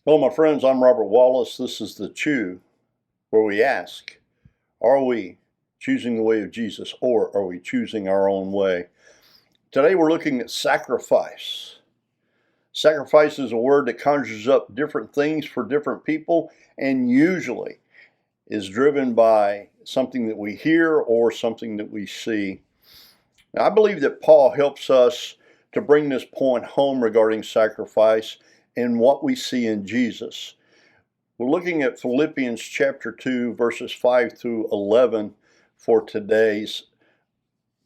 Hello, my friends. I'm Robert Wallace. This is the Chew, where we ask, are we choosing the way of Jesus, or are we choosing our own way? Today we're looking at sacrifice. Sacrifice is a word that conjures up different things for different people, and usually is driven by something that we hear or something that we see. Now, I believe that Paul helps us to bring this point home regarding sacrifice in what we see in Jesus. We're looking at Philippians chapter 2, verses 5 through 11 for today's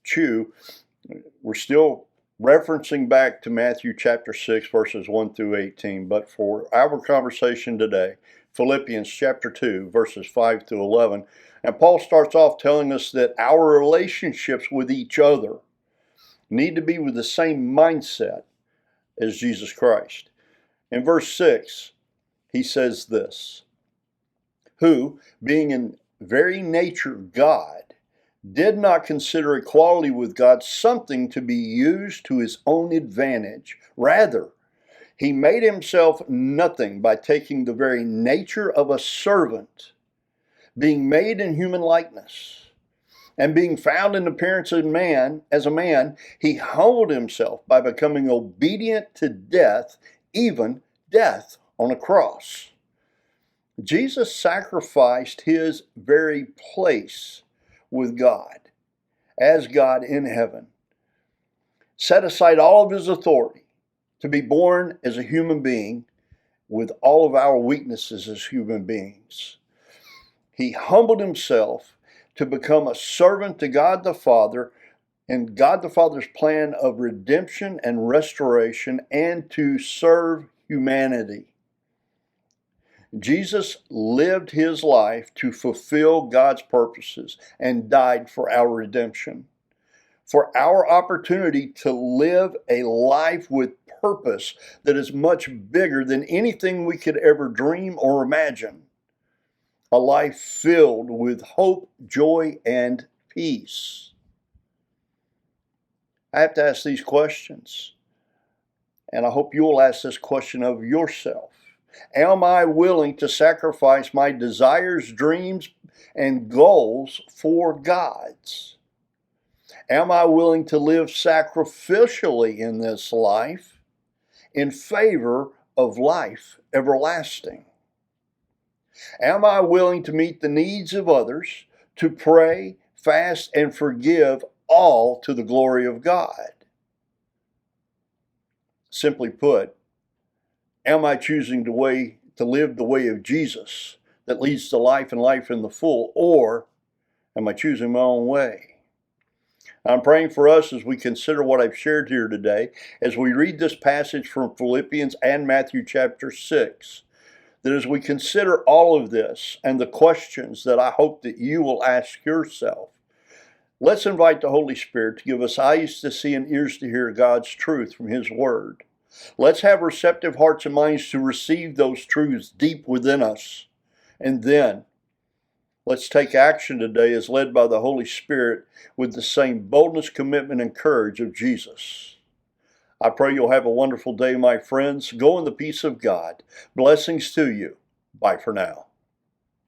Chew. We're still referencing back to Matthew chapter 6, verses 1 through 18, but for our conversation today, Philippians chapter 2, verses 5 through 11. And Paul starts off telling us that our relationships with each other need to be with the same mindset as Jesus Christ. In verse 6, he says this, who, being in very nature God, did not consider equality with God something to be used to his own advantage. Rather, he made himself nothing by taking the very nature of a servant, being made in human likeness. And being found in appearance as a man, he humbled himself by becoming obedient to death, even death on a cross. Jesus sacrificed his very place with God, as God in heaven, set aside all of his authority to be born as a human being with all of our weaknesses as human beings. He humbled himself to become a servant to God the Father and God the Father's plan of redemption and restoration, and to serve humanity. Jesus lived his life to fulfill God's purposes and died for our redemption, for our opportunity to live a life with purpose that is much bigger than anything we could ever dream or imagine. A life filled with hope, joy, and peace. I have to ask these questions, and I hope you will ask this question of yourself. Am I willing to sacrifice my desires, dreams, and goals for God's? Am I willing to live sacrificially in this life in favor of life everlasting? Am I willing to meet the needs of others, to pray, fast, and forgive, all to the glory of God? Simply put, am I choosing to live the way of Jesus that leads to life and life in the full, or am I choosing my own way? I'm praying for us as we consider what I've shared here today, as we read this passage from Philippians and Matthew chapter 6, that as we consider all of this and the questions that I hope that you will ask yourself, let's invite the Holy Spirit to give us eyes to see and ears to hear God's truth from his word. Let's have receptive hearts and minds to receive those truths deep within us. And then let's take action today as led by the Holy Spirit with the same boldness, commitment, and courage of Jesus. I pray you'll have a wonderful day, my friends. Go in the peace of God. Blessings to you. Bye for now.